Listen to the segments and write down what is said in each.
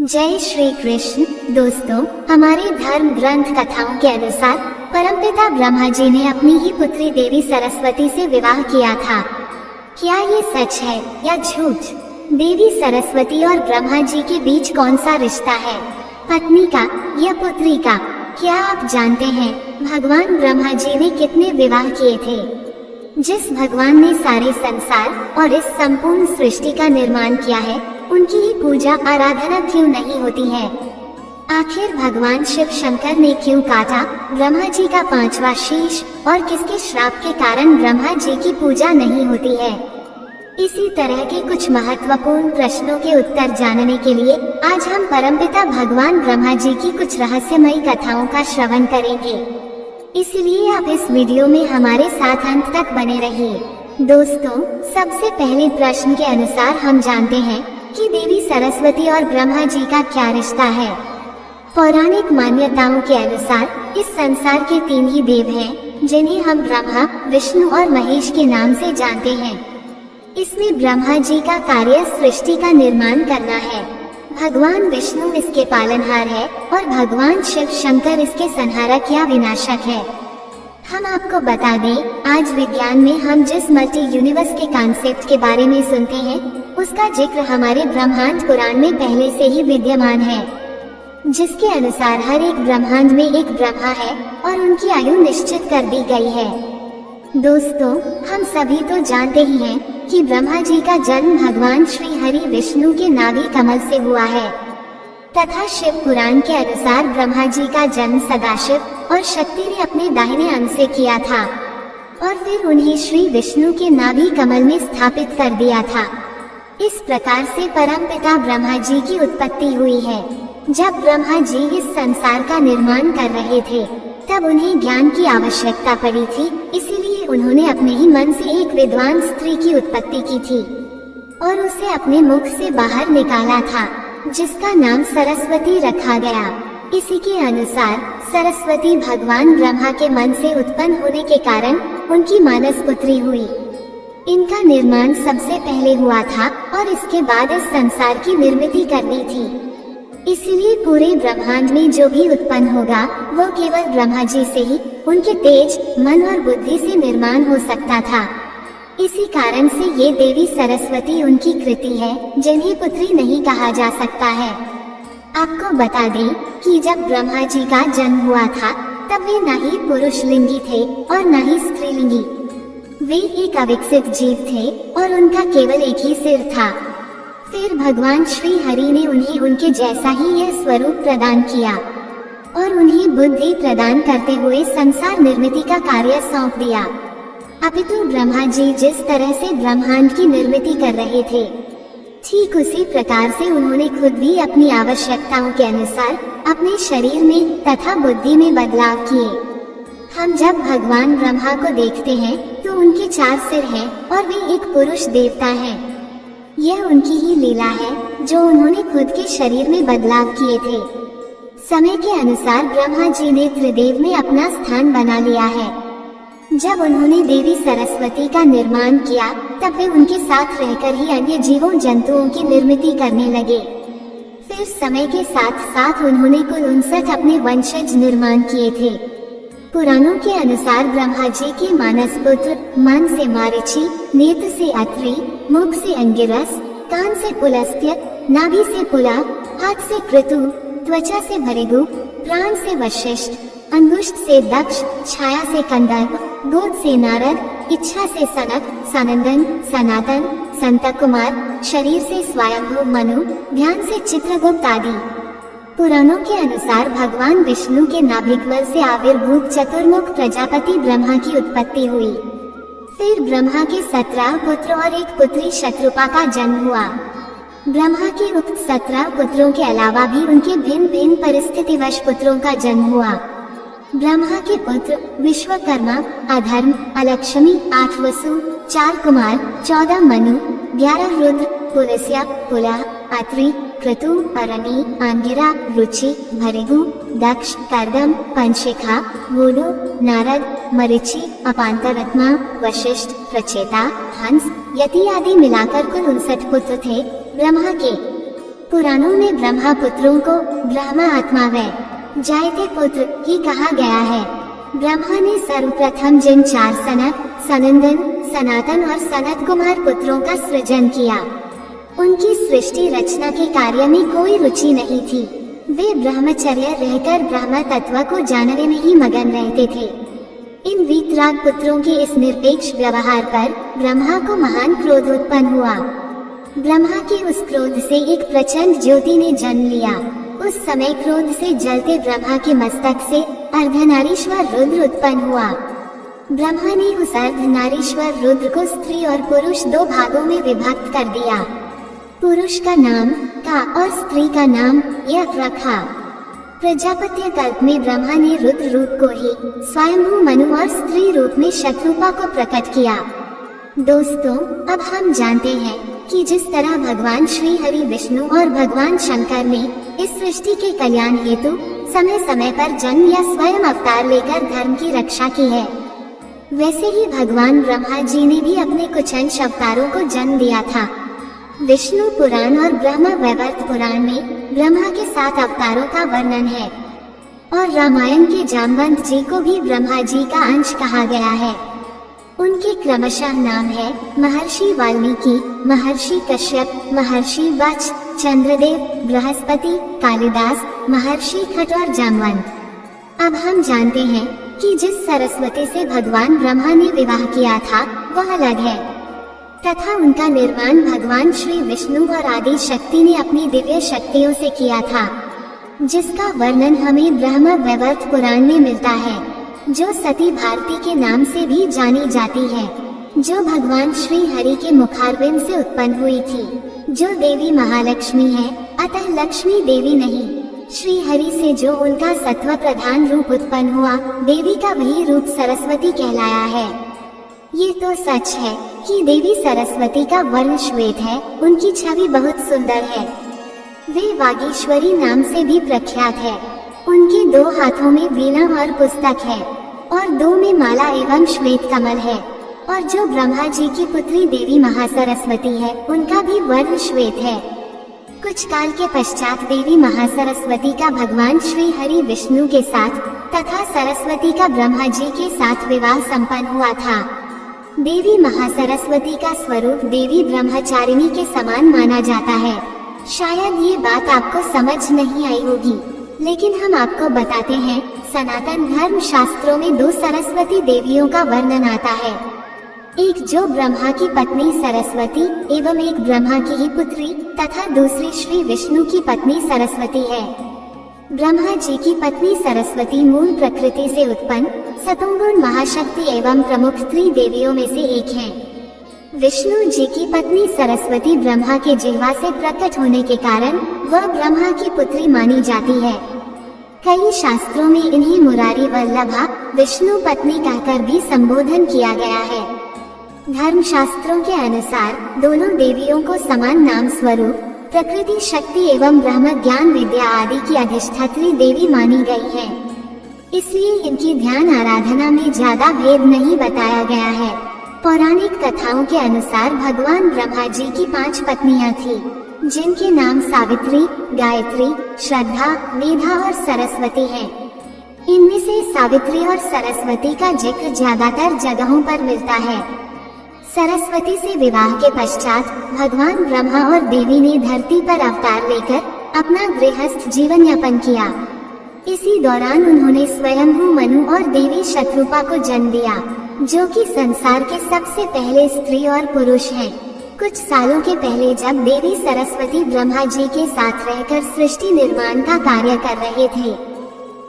जय श्री कृष्ण। दोस्तों, हमारे धर्म ग्रंथ कथाओं के अनुसार परमपिता ब्रह्मा जी ने अपनी ही पुत्री देवी सरस्वती से विवाह किया था। क्या ये सच है या झूठ? देवी सरस्वती और ब्रह्मा जी के बीच कौन सा रिश्ता है, पत्नी का या पुत्री का? क्या आप जानते हैं भगवान ब्रह्मा जी ने कितने विवाह किए थे? जिस भगवान ने सारे संसार और इस संपूर्ण सृष्टि का निर्माण किया है, उनकी ही पूजा आराधना क्यों नहीं होती है? आखिर भगवान शिव शंकर ने क्यों काटा ब्रह्मा जी का 5वां शीश, और किसके श्राप के कारण ब्रह्मा जी की पूजा नहीं होती है? इसी तरह के कुछ महत्वपूर्ण प्रश्नों के उत्तर जानने के लिए आज हम परमपिता भगवान ब्रह्मा जी की कुछ रहस्यमयी कथाओं का श्रवण करेंगे। इसलिए आप इस वीडियो में हमारे साथ अंत तक बने रहिए। दोस्तों, सबसे पहले प्रश्न के अनुसार हम जानते हैं कि देवी सरस्वती और ब्रह्मा जी का क्या रिश्ता है। पौराणिक मान्यताओं के अनुसार इस संसार के 3 ही देव हैं, जिन्हें हम ब्रह्मा, विष्णु और महेश के नाम से जानते हैं। इसमें ब्रह्मा जी का कार्य सृष्टि का निर्माण करना है, भगवान विष्णु इसके पालनहार है और भगवान शिव शंकर इसके संहारक या विनाशक है। हम आपको बता दें, आज विज्ञान में हम जिस मल्टी यूनिवर्स के कॉन्सेप्ट के बारे में सुनते हैं, उसका जिक्र हमारे ब्रह्मांड पुराण में पहले से ही विद्यमान है, जिसके अनुसार हर एक ब्रह्मांड में एक ब्रह्मा है और उनकी आयु निश्चित कर दी गई है। दोस्तों, हम सभी तो जानते ही हैं कि ब्रह्मा जी का जन्म भगवान श्री हरि विष्णु के नाभि कमल से हुआ है, तथा शिव पुराण के अनुसार ब्रह्मा जी का जन्म सदाशिव और शक्ति ने अपने दाहिने अंग से किया था और फिर उन्हें श्री विष्णु के नाभि कमल में स्थापित कर दिया था। इस प्रकार से परमपिता ब्रह्मा जी की उत्पत्ति हुई है। जब ब्रह्मा जी इस संसार का निर्माण कर रहे थे, तब उन्हें ज्ञान की आवश्यकता पड़ी थी, इसीलिए उन्होंने अपने ही मन से एक विद्वान स्त्री की उत्पत्ति की थी और उसे अपने मुख से बाहर निकाला था, जिसका नाम सरस्वती रखा गया। इसी के अनुसार सरस्वती भगवान ब्रह्मा के मन से उत्पन्न होने के कारण उनकी मानस पुत्री हुई। इनका निर्माण सबसे पहले हुआ था और इसके बाद इस संसार की निर्मिति करनी थी। इसलिए पूरे ब्रह्मांड में जो भी उत्पन्न होगा, वो केवल ब्रह्मा जी से ही, उनके तेज, मन और बुद्धि से निर्माण हो सकता था। इसी कारण से ये देवी सरस्वती उनकी कृति है, जिन्हें पुत्री नहीं कहा जा सकता है। आपको बता दें कि जब ब्रह्मा जी का जन्म हुआ था, तब वे न ही पुरुष लिंगी थे और न ही स्त्रीलिंगी। वे एक अविकसित जीव थे और उनका केवल एक ही सिर था। फिर भगवान श्री हरि ने उन्हें उनके जैसा ही यह स्वरूप प्रदान किया और उन्हें बुद्धि प्रदान करते हुए संसार निर्मिति का कार्य सौंप दिया। अपितु ब्रह्मा जी जिस तरह से ब्रह्मांड की निर्मिति कर रहे थे, ठीक उसी प्रकार से उन्होंने खुद भी अपनी आवश्यकताओं के अनुसार अपने शरीर में तथा बुद्धि में बदलाव किए। हम जब भगवान ब्रह्मा को देखते हैं तो उनके 4 सिर हैं और वे एक पुरुष देवता हैं। यह उनकी ही लीला है जो उन्होंने खुद के शरीर में बदलाव किए थे। समय के अनुसार ब्रह्मा जी ने त्रिदेव में अपना स्थान बना लिया है। जब उन्होंने देवी सरस्वती का निर्माण किया, तब वे उनके साथ रहकर ही अन्य जीवों जंतुओं की निर्मिति करने लगे। फिर समय के साथ साथ उन्होंने कुल 59 अपने वंशज निर्माण किए थे। पुराणों के अनुसार ब्रह्मा जी के मानस पुत्र मन से मारीचि, नेत्र से अत्रि, मुख से अंगिरस, कान से पुलस्त्य, नाभि से पुला, हाथ से क्रतु, त्वचा से भृगु, प्राण से वशिष्ठ, अंगुष्ठ से दक्ष, छाया से कंदर्प, गोद से नारद, इच्छा से सनक, सनंदन, सनातन, संत कुमार, शरीर से स्वयंभू मनु, ध्यान से चित्रगुप्त आदि। पुराणों के अनुसार भगवान विष्णु के नाभिकमल से आविर्भूत चतुर्मुख प्रजापति ब्रह्मा की उत्पत्ति हुई। फिर ब्रह्मा के 17 पुत्र और एक पुत्री शत्रुपा का जन्म हुआ। ब्रह्मा के उक्त 17 पुत्रों के अलावा भी उनके भिन्न भिन्न परिस्थितिवश पुत्रों का जन्म हुआ। ब्रह्मा के पुत्र विश्वकर्मा, अधर्म, अलक्ष्मी, 8 वसु, 4 कुमार, 14 मनु, 11 रुद्र, पुलस्त्य, पुलह, अत्रि, क्रतु, अरणी, आंगिरा, रुचि, भृगु, दक्ष, कर्दम, पंचशिखा, वोडु, नारद, मरीचि, अपांतरत्मा, वशिष्ठ, प्रचेता, हंस, यति आदि मिलाकर कुल 59 पुत्र थे ब्रह्मा के। पुराणों में ब्रह्मा पुत्रों को ब्रह्मा आत्मा व जायते पुत्र ही कहा गया है। ब्रह्मा ने सर्वप्रथम जिन 4 सनत, सनंदन, सनातन और सनत कुमार पुत्रों का सृजन किया, उनकी सृष्टि रचना के कार्य में कोई रुचि नहीं थी। वे ब्रह्मचर्य रहकर ब्रह्म तत्व को जानने में ही मगन रहते थे। इन वीतराग पुत्रों के इस निरपेक्ष व्यवहार पर ब्रह्मा को महान क्रोध उत्पन्न हुआ। ब्रह्मा के उस क्रोध से एक प्रचंड ज्योति ने जन्म लिया। उस समय क्रोध से जलते ब्रह्मा के मस्तक से अर्धनारीश्वर रुद्र उत्पन्न हुआ। ब्रह्मा ने उस अर्धनारीश्वर रुद्र को स्त्री और पुरुष 2 भागों में विभक्त कर दिया। पुरुष का नाम का और स्त्री का नाम यज्ञ रखा। प्रजापत्य कल्प में ब्रह्मा ने रुद्र रूप को ही स्वयंभू मनु और स्त्री रूप में शतरूपा को प्रकट किया। दोस्तों, अब हम जानते हैं कि जिस तरह भगवान श्री हरि विष्णु और भगवान शंकर ने इस सृष्टि के कल्याण हेतु समय समय पर जन्म या स्वयं अवतार लेकर धर्म की रक्षा की है, वैसे ही भगवान ब्रह्मा जी ने भी अपने कुछ अंश अवतारों को जन्म दिया था। विष्णु पुराण और ब्रह्म वैवर्त पुराण में ब्रह्मा के 7 अवतारों का वर्णन है और रामायण के जामवंत जी को भी ब्रह्मा जी का अंश कहा गया है। उनके क्रमशः नाम है महर्षि वाल्मीकि, महर्षि कश्यप, महर्षि वत्स, चंद्रदेव, बृहस्पति, कालिदास, महर्षि खट और जामवंत। अब हम जानते हैं कि जिस सरस्वती से भगवान ब्रह्मा ने विवाह किया था वह अलग है तथा उनका निर्माण भगवान श्री विष्णु और आदि शक्ति ने अपनी दिव्य शक्तियों से किया था, जिसका वर्णन हमें ब्रह्म वैवर्त पुराण में मिलता है, जो सती भारती के नाम से भी जानी जाती है, जो भगवान श्री हरि के मुखारविंद से उत्पन्न हुई थी, जो देवी महालक्ष्मी है, अतः लक्ष्मी देवी नहीं। श्री हरि से जो उनका सत्व प्रधान रूप उत्पन्न हुआ, देवी का वही रूप सरस्वती कहलाया है। ये तो सच है कि देवी सरस्वती का वर्ण श्वेत है, उनकी छवि बहुत सुंदर है। वे वागीश्वरी नाम से भी प्रख्यात है। उनके 2 हाथों में वीणा और पुस्तक है और 2 में माला एवं श्वेत कमल है। और जो ब्रह्मा जी की पुत्री देवी महासरस्वती है, उनका भी वर्ण श्वेत है। कुछ काल के पश्चात देवी महासरस्वती का भगवान श्री हरि विष्णु के साथ तथा सरस्वती का ब्रह्मा जी के साथ विवाह संपन्न हुआ था। देवी महासरस्वती का स्वरूप देवी ब्रह्मचारिणी के समान माना जाता है। शायद ये बात आपको समझ नहीं आई होगी, लेकिन हम आपको बताते हैं। सनातन धर्म शास्त्रों में 2 सरस्वती देवियों का वर्णन आता है, एक जो ब्रह्मा की पत्नी सरस्वती एवं एक ब्रह्मा की ही पुत्री तथा दूसरी श्री विष्णु की पत्नी सरस्वती है। ब्रह्मा जी की पत्नी सरस्वती मूल प्रकृति से उत्पन्न सतोगुण महाशक्ति एवं प्रमुख त्रिदेवियों में से एक है। विष्णु जी की पत्नी सरस्वती ब्रह्मा के जिह्वा से प्रकट होने के कारण वह ब्रह्मा की पुत्री मानी जाती है। कई शास्त्रों में इन्हें मुरारी वल्लभा विष्णु पत्नी कहकर भी संबोधन किया गया है। धर्म शास्त्रों के अनुसार दोनों देवियों को समान नाम स्वरूप प्रकृति शक्ति एवं ब्रह्म ज्ञान विद्या आदि की अधिष्ठात्री देवी मानी गई है, इसलिए इनकी ध्यान आराधना में ज्यादा भेद नहीं बताया गया है। पौराणिक कथाओं के अनुसार भगवान ब्रह्मा जी की 5 पत्नियां थी, जिनके नाम सावित्री, गायत्री, श्रद्धा, मेधा और सरस्वती हैं। इनमें से सावित्री और सरस्वती का जिक्र ज्यादातर जगहों पर मिलता है। सरस्वती से विवाह के पश्चात भगवान ब्रह्मा और देवी ने धरती पर अवतार लेकर अपना गृहस्थ जीवन यापन किया। इसी दौरान उन्होंने स्वयंभू मनु और देवी शतरूपा को जन्म दिया, जो कि संसार के सबसे पहले स्त्री और पुरुष हैं। कुछ सालों के पहले जब देवी सरस्वती ब्रह्मा जी के साथ रहकर सृष्टि निर्माण का कार्य कर रहे थे,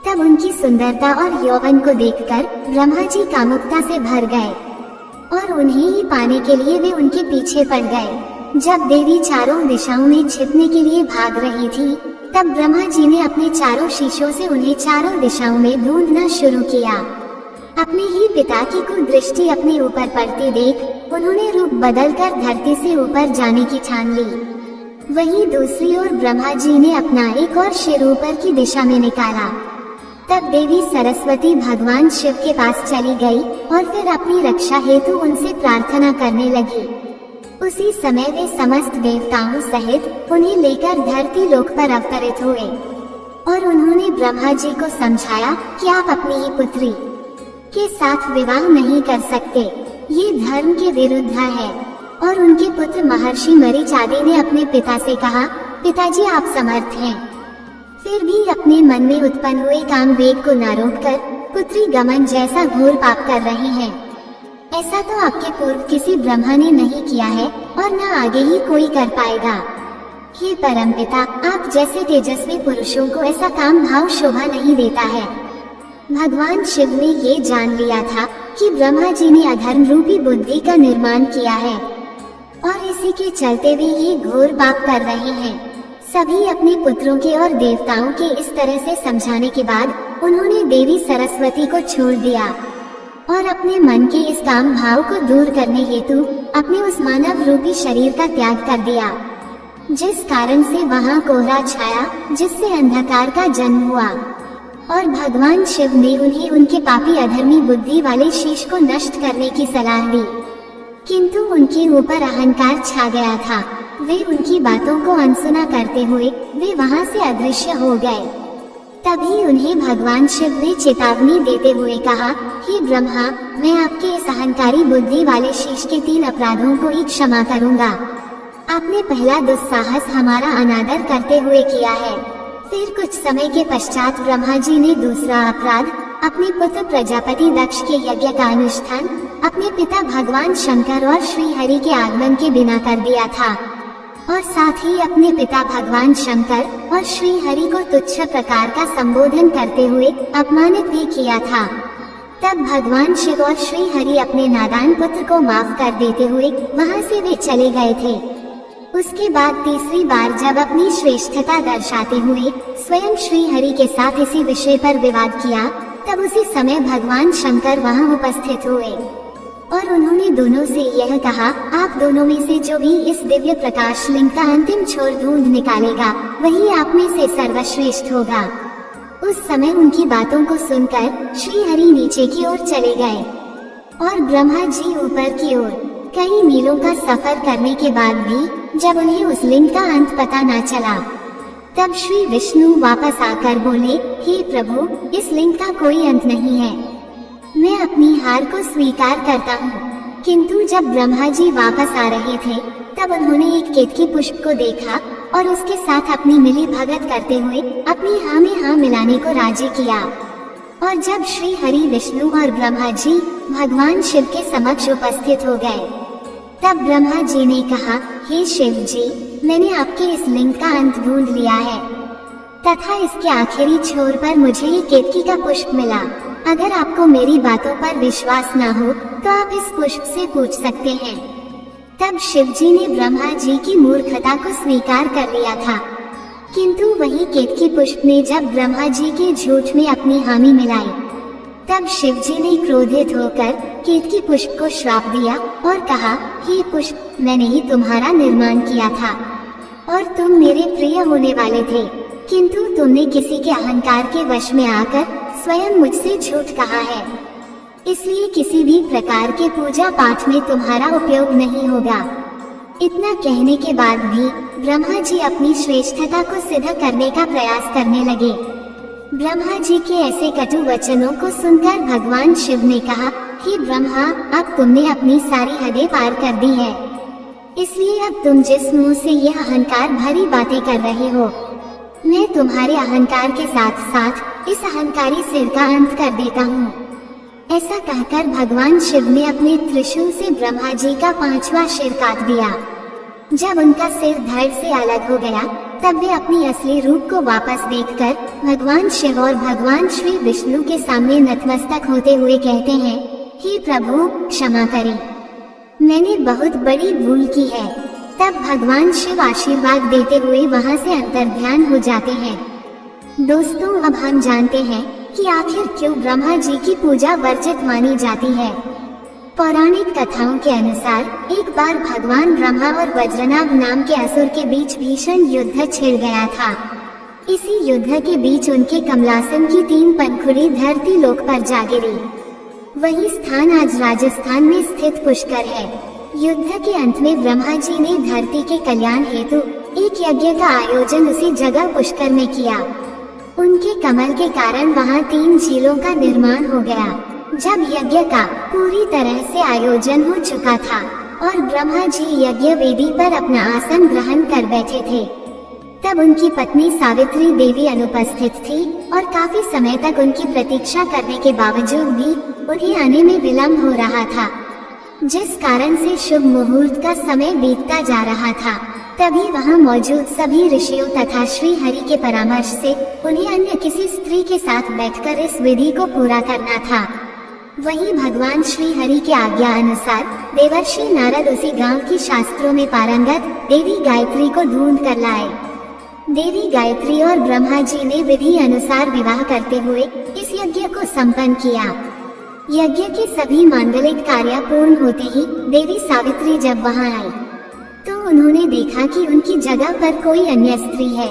तब उनकी सुंदरता और यौवन को देखकर ब्रह्मा जी कामुकता से भर गए और उन्हें ही पाने के लिए वे उनके पीछे पड़ गए। जब देवी चारों दिशाओं में छिपने के लिए भाग रही थी, तब ब्रह्मा जी ने अपने चारों शीशों से उन्हें चारों दिशाओं में ढूंढना शुरू किया। अपने ही पिता की कुदृष्टि अपने ऊपर पड़ती देख उन्होंने रूप बदलकर धरती से ऊपर जाने की ठान ली। वहीं दूसरी ओर ब्रह्मा जी ने अपना एक और सिर ऊपर की दिशा में निकाला। तब देवी सरस्वती भगवान शिव के पास चली गई और फिर अपनी रक्षा हेतु उनसे प्रार्थना करने लगी। उसी समय वे समस्त देवताओं सहित उन्हें लेकर धरती लोक पर अवतरित हुए और उन्होंने ब्रह्मा जी को समझाया कि आप अपनी ही पुत्री के साथ विवाह नहीं कर सकते, ये धर्म के विरुद्ध है। और उनके पुत्र महर्षि मरीच आदि ने अपने पिता से कहा, पिताजी आप समर्थ हैं, फिर भी अपने मन में उत्पन्न हुए काम वेग को न रोककर पुत्री गमन जैसा घोर पाप कर रहे हैं। ऐसा तो आपके पूर्व किसी ब्रह्मा ने नहीं किया है और न आगे ही कोई कर पाएगा। हे परमपिता, आप जैसे तेजस्वी पुरुषों को ऐसा काम भाव शोभा नहीं देता है। भगवान शिव ने ये जान लिया था कि ब्रह्मा जी ने अधर्म रूपी बुद्धि का निर्माण किया है और इसी के चलते वे ये घोर पाप कर रहे हैं। सभी अपने पुत्रों के और देवताओं के इस तरह से समझाने के बाद उन्होंने देवी सरस्वती को छोड़ दिया और अपने मन के इस काम भाव को दूर करने हेतु अपने उस मानव रूपी शरीर का त्याग कर दिया, जिस कारण से वहाँ कोहरा छाया, जिससे अंधकार का जन्म हुआ। और भगवान शिव ने उन्हें उनके पापी अधर्मी बुद्धि वाले शीश को नष्ट करने की सलाह दी, किंतु उनके ऊपर अहंकार छा गया था। वे उनकी बातों को अनसुना करते हुए वे वहां से अदृश्य हो गए। तभी उन्हें भगवान शिव ने चेतावनी देते हुए कहा, हे ब्रह्मा, मैं आपके इस अहंकारी बुद्धि वाले शीश के 3 अपराधों को ही क्षमा करूंगा। आपने पहला दुस्साहस हमारा अनादर करते हुए किया है। फिर कुछ समय के पश्चात ब्रह्मा जी ने दूसरा अपराध अपने पुत्र प्रजापति दक्ष के यज्ञ का अनुष्ठान अपने पिता भगवान शंकर और श्री हरि के आगमन के बिना कर दिया था और साथ ही अपने पिता भगवान शंकर और श्री हरि को तुच्छ प्रकार का संबोधन करते हुए अपमानित भी किया था। तब भगवान शिव और श्री हरि अपने नादान पुत्र को माफ कर देते हुए वहां से वे चले गए थे। उसके बाद तीसरी बार जब अपनी श्रेष्ठता दर्शाते हुए स्वयं श्री हरि के साथ इसी विषय पर विवाद किया, तब उसी समय भगवान शंकर वहां उपस्थित हुए और उन्होंने दोनों से यह कहा, आप दोनों में से जो भी इस दिव्य प्रकाश लिंग का अंतिम छोर ढूंढ निकालेगा वही आप में से सर्वश्रेष्ठ होगा। उस समय उनकी बातों को सुनकर श्री हरि नीचे की ओर चले गए और ब्रह्मा जी ऊपर की ओर। कई मीलों का सफर करने के बाद भी जब उन्हें उस लिंग का अंत पता न चला, तब श्री विष्णु वापस आकर बोले, हे प्रभु, इस लिंग का कोई अंत नहीं है, मैं अपनी हार को स्वीकार करता हूँ। किंतु जब ब्रह्मा जी वापस आ रहे थे तब उन्होंने एक केतकी पुष्प को देखा और उसके साथ अपनी मिली भगत करते हुए अपनी हाँ में हाँ मिलाने को राजी किया। और जब श्री हरि विष्णु और ब्रह्मा जी भगवान शिव के समक्ष उपस्थित हो गए, तब ब्रह्मा जी ने कहा, हे शिव जी, मैंने आपके इस लिंग का अंत ढूंढ लिया है तथा इसके आखिरी छोर पर मुझे ये केतकी का पुष्प मिला। अगर आपको मेरी बातों पर विश्वास न हो तो आप इस पुष्प से पूछ सकते हैं। तब शिव जी ने ब्रह्मा जी की मूर्खता को स्वीकार कर लिया था, किंतु वही केतकी पुष्प ने जब ब्रह्मा जी के झूठ में अपनी हामी मिलाई, तब शिव जी ने क्रोधित होकर केतकी पुष्प को श्राप दिया और कहा, हे पुष्प, मैंने ही तुम्हारा निर्माण किया था और तुम मेरे प्रिय होने वाले थे, किंतु तुमने किसी के अहंकार के वश में आकर स्वयं मुझसे झूठ कहा है, इसलिए किसी भी प्रकार के पूजा पाठ में तुम्हारा उपयोग नहीं होगा। इतना कहने के बाद भी ब्रह्मा जी अपनी श्रेष्ठता को सिद्ध करने का प्रयास करने लगे। ब्रह्मा जी के ऐसे कटु वचनों को सुनकर भगवान शिव ने कहा, हे ब्रह्मा, अब तुमने अपनी सारी हदें पार कर दी है, इसलिए अब तुम जिस मुंह से यह अहंकार भरी बातें कर रहे हो, मैं तुम्हारे अहंकार के साथ साथ इस अहंकारी सिर का अंत कर देता हूँ। ऐसा कहकर भगवान शिव ने अपने त्रिशूल से ब्रह्मा जी का 5वां सिर काट दिया। जब उनका सिर धड़ से अलग हो गया, तब वे अपनी असली रूप को वापस देखकर भगवान शिव और भगवान श्री विष्णु के सामने नतमस्तक होते हुए कहते हैं, हे प्रभु, क्षमा करें, मैंने बहुत बड़ी भूल की है। तब भगवान शिव आशीर्वाद देते हुए वहां से अंतर्ध्यान हो जाते हैं। दोस्तों, अब हम जानते हैं कि आखिर क्यों ब्रह्मा जी की पूजा वर्जित मानी जाती है। पौराणिक कथाओं के अनुसार एक बार भगवान ब्रह्मा और वज्रनाभ नाम के असुर के बीच भीषण युद्ध छिड़ गया था। इसी युद्ध के बीच उनके कमलासन की 3 पंखुड़ी धरती लोक पर जा गिरी। वही स्थान आज राजस्थान में स्थित पुष्कर है। युद्ध के अंत में ब्रह्मा जी ने धरती के कल्याण हेतु एक यज्ञ का आयोजन उसी जगह पुष्कर में किया। उनके कमल के कारण वहां 3 झीलों का निर्माण हो गया। जब यज्ञ का पूरी तरह से आयोजन हो चुका था और ब्रह्मा जी यज्ञ वेदी पर अपना आसन ग्रहण कर बैठे थे, तब उनकी पत्नी सावित्री देवी अनुपस्थित थी और काफी समय तक उनकी प्रतीक्षा करने के बावजूद भी उन्हें आने में विलंब हो रहा था, जिस कारण से शुभ मुहूर्त का समय बीतता जा रहा था। तभी वहां मौजूद सभी ऋषियों तथा श्री हरि के परामर्श से उन्हें अन्य किसी स्त्री के साथ बैठकर इस विधि को पूरा करना था। वहीं भगवान श्री हरि के आज्ञा अनुसार देवर्षि नारद उसी गांव की शास्त्रों में पारंगत देवी गायत्री को ढूंढ कर लाए। देवी गायत्री और ब्रह्मा जी ने विधि अनुसार विवाह करते हुए इस यज्ञ को संपन्न किया। यज्ञ के सभी मांगलिक कार्य पूर्ण होते ही देवी सावित्री जब वहां आई तो उन्होंने देखा कि उनकी जगह पर कोई अन्य स्त्री है।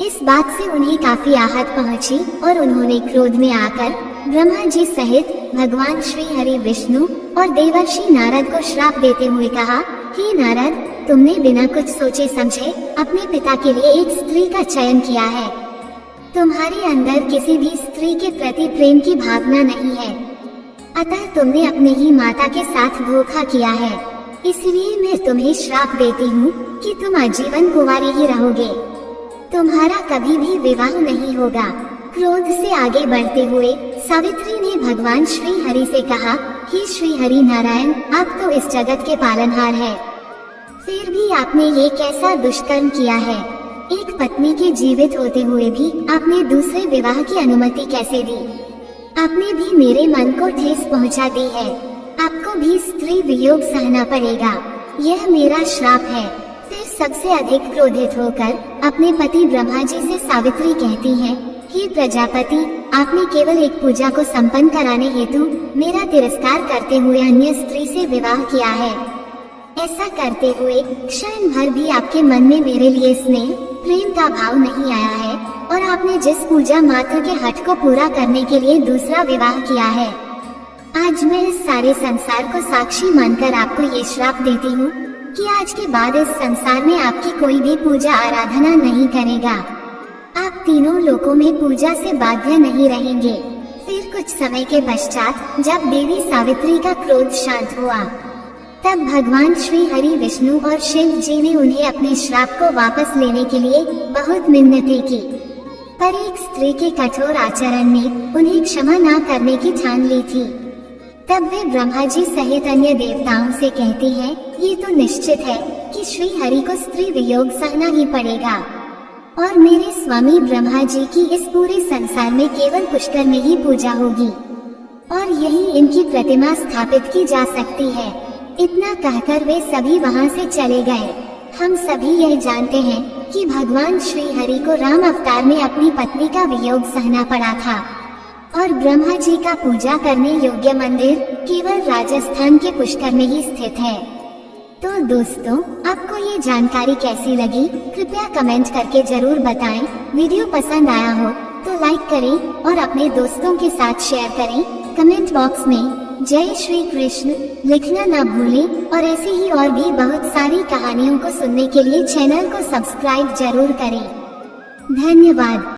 इस बात से उन्हें काफी आहत पहुंची और उन्होंने क्रोध में आकर ब्रह्मा जी सहित भगवान श्री हरि, विष्णु और देवर्षि नारद को श्राप देते हुए कहा, हे नारद, तुमने बिना कुछ सोचे समझे अपने पिता के लिए एक स्त्री का चयन किया है। तुम्हारे अंदर किसी भी स्त्री के प्रति प्रेम की भावना नहीं है, अतः तुमने अपनी ही माता के साथ धोखा किया है। इसलिए मैं तुम्हें श्राप देती हूँ कि तुम आजीवन कुंवारी ही रहोगे। तुम्हारा कभी भी विवाह नहीं होगा। क्रोध से आगे बढ़ते हुए सावित्री ने भगवान श्री हरि से कहा, हे श्री हरि नारायण, आप तो इस जगत के पालनहार हैं, फिर भी आपने ये कैसा दुष्कर्म किया है? एक पत्नी के जीवित होते हुए भी आपने दूसरे विवाह की अनुमति कैसे दी? आपने भी मेरे मन को ठेस पहुंचा दी है। आपको भी स्त्री वियोग सहना पड़ेगा। यह मेरा श्राप है। फिर सबसे अधिक क्रोधित होकर अपने पति ब्रह्मा जी से सावित्री कहती है, हे प्रजापति, आपने केवल एक पूजा को संपन्न कराने हेतु मेरा तिरस्कार करते हुए अन्य स्त्री से विवाह किया है। ऐसा करते हुए क्षण भर भी आपके मन में मेरे लिए स्नेह प्रेम का भाव नहीं आया है और आपने जिस पूजा मात्र के हट को पूरा करने के लिए दूसरा विवाह किया है। आज मैं इस सारे संसार को साक्षी मानकर आपको ये श्राप देती हूँ कि आज के बाद इस संसार में आपकी कोई भी पूजा आराधना नहीं करेगा। आप तीनों लोकों में पूजा से बाध्य नहीं रहेंगे। फिर कुछ समय के पश्चात जब देवी सावित्री का क्रोध शांत हुआ, तब भगवान श्री हरि, विष्णु और शिव जी ने उन्हें अपने श्राप को वापस लेने के लिए बहुत मिन्नतें की, पर एक स्त्री के कठोर आचरण ने उन्हें क्षमा न करने की ठान ली थी। तब वे ब्रह्मा जी सहित अन्य देवताओं से कहती हैं, ये तो निश्चित है कि श्री हरि को स्त्री वियोग सहना ही पड़ेगा और मेरे स्वामी ब्रह्मा जी की इस पूरे संसार में केवल पुष्कर में ही पूजा होगी और यही इनकी प्रतिमा स्थापित की जा सकती है। इतना कहकर वे सभी वहां से चले गए। हम सभी यह जानते हैं कि भगवान श्री हरि को राम अवतार में अपनी पत्नी का वियोग सहना पड़ा था और ब्रह्मा जी का पूजा करने योग्य मंदिर केवल राजस्थान के पुष्कर में ही स्थित है। तो दोस्तों, आपको ये जानकारी कैसी लगी? कृपया कमेंट करके जरूर बताएं। वीडियो पसंद आया हो तो लाइक करें और अपने दोस्तों के साथ शेयर करें। कमेंट बॉक्स में जय श्री कृष्ण लिखना ना भूलें और ऐसे ही और भी बहुत सारी कहानियों को सुनने के लिए चैनल को सब्सक्राइब जरूर करें। धन्यवाद।